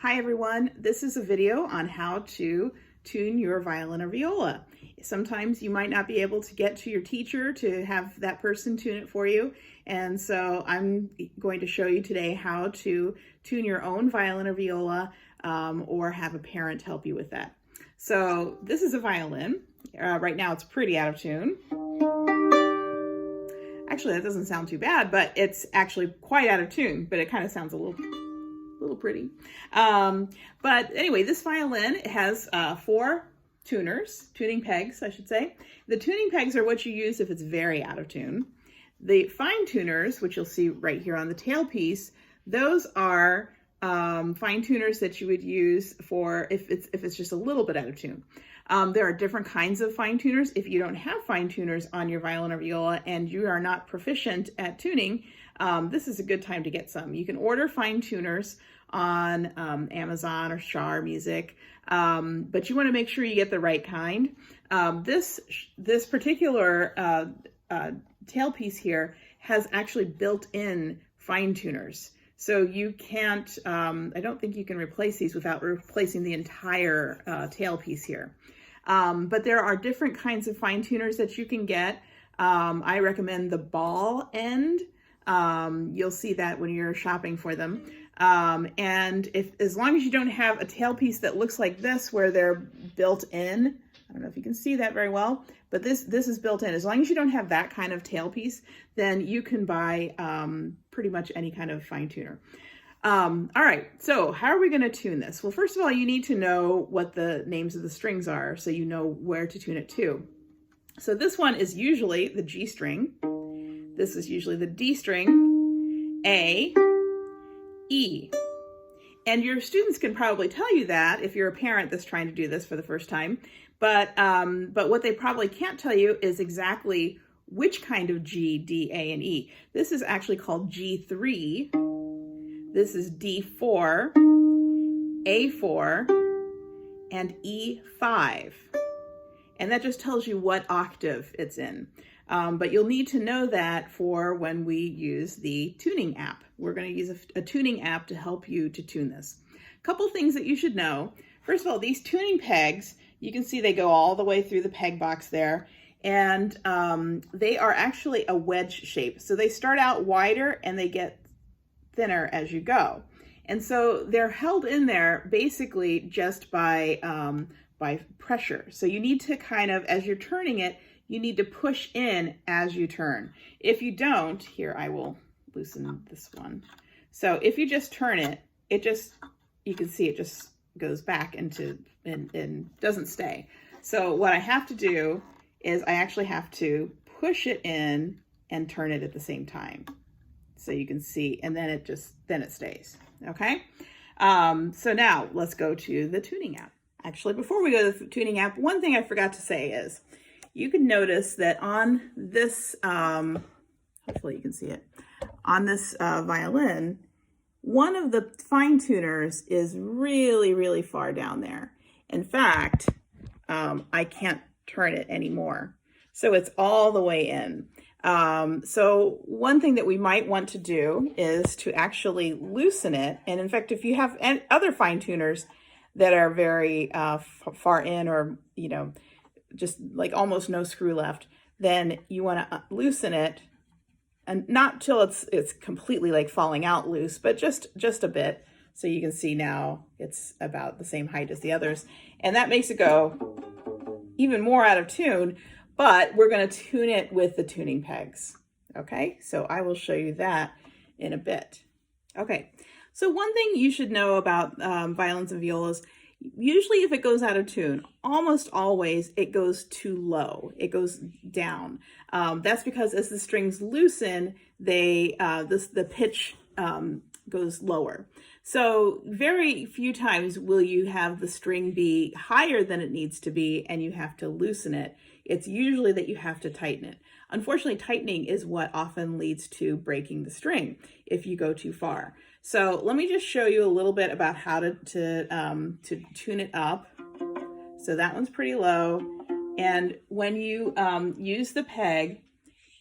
Hi everyone, this is a video on how to tune your violin or viola. Sometimes you might not be able to get to your teacher to have that person tune it for you, and so I'm going to show you today how to tune your own violin or viola or have a parent help you with that. So this is a violin. Right now it's pretty out of tune. Actually, that doesn't sound too bad, but it's actually quite out of tune, but it kind of sounds a little pretty. But anyway, this violin has 4 tuning pegs, I should say. The tuning pegs are what you use if it's very out of tune. The fine tuners, which you'll see right here on the tailpiece, those are fine tuners that you would use for if it's just a little bit out of tune. There are different kinds of fine tuners. If you don't have fine tuners on your violin or viola and you are not proficient at tuning, this is a good time to get some. You can order fine tuners on Amazon or Shar Music, but you want to make sure you get the right kind. This particular tailpiece here has actually built-in fine tuners. So you can't, I don't think you can replace these without replacing the entire tailpiece here. But there are different kinds of fine tuners that you can get. I recommend the ball end. You'll see that when you're shopping for them. And as long as you don't have a tailpiece that looks like this where they're built in, I don't know if you can see that very well, but this is built in. As long as you don't have that kind of tailpiece, then you can buy pretty much any kind of fine tuner. All right, so how are we going to tune this? Well, first of all, you need to know what the names of the strings are so you know where to tune it to. So this one is usually the G string. This is usually the D string, A, E. And your students can probably tell you that if you're a parent that's trying to do this for the first time. But what they probably can't tell you is exactly which kind of G, D, A, and E. This is actually called G3. This is D4, A4, and E5. And that just tells you what octave it's in. But you'll need to know that for when we use the tuning app. We're going to use a tuning app to help you to tune this. A couple things that you should know. First of all, these tuning pegs, you can see they go all the way through the peg box there. And they are actually a wedge shape. So they start out wider and they get thinner as you go. And so they're held in there basically just by pressure. So you need to kind of, as you're turning it, you need to push in as you turn. If you don't, here I will loosen this one. So if you just turn it, you can see it just goes back into and doesn't stay. So what I have to do is I actually have to push it in and turn it at the same time. So you can see, and then it stays, okay? So now let's go to the tuning app. Actually, before we go to the tuning app, one thing I forgot to say is, you can notice that on this, hopefully you can see it, on this violin, one of the fine tuners is really, really far down there. In fact, I can't turn it anymore. So it's all the way in. So one thing that we might want to do is to actually loosen it. And in fact, if you have other fine tuners that are very far in, or, you know, just like almost no screw left, then you want to loosen it, and not till it's completely like falling out loose, but just a bit. So you can see now it's about the same height as the others. And that makes it go even more out of tune, but we're going to tune it with the tuning pegs. Okay, so I will show you that in a bit. Okay, so one thing you should know about violins and violas, usually if it goes out of tune, almost always it goes too low. It goes down. That's because as the strings loosen, the pitch goes lower. So very few times will you have the string be higher than it needs to be and you have to loosen it. It's usually that you have to tighten it. Unfortunately, tightening is what often leads to breaking the string if you go too far. So let me just show you a little bit about how to tune it up. So that one's pretty low. And when you use the peg,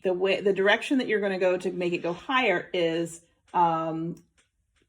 the direction that you're going to go to make it go higher is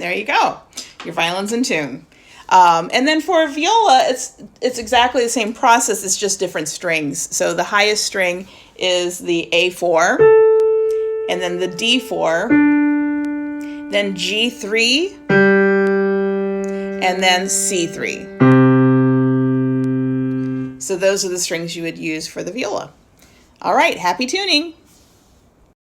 And there you go. Your violin's in tune. And then for viola, it's exactly the same process. It's just different strings. So the highest string is the A4, and then the D4, then G3, and then C3. So those are the strings you would use for the viola. All right, happy tuning.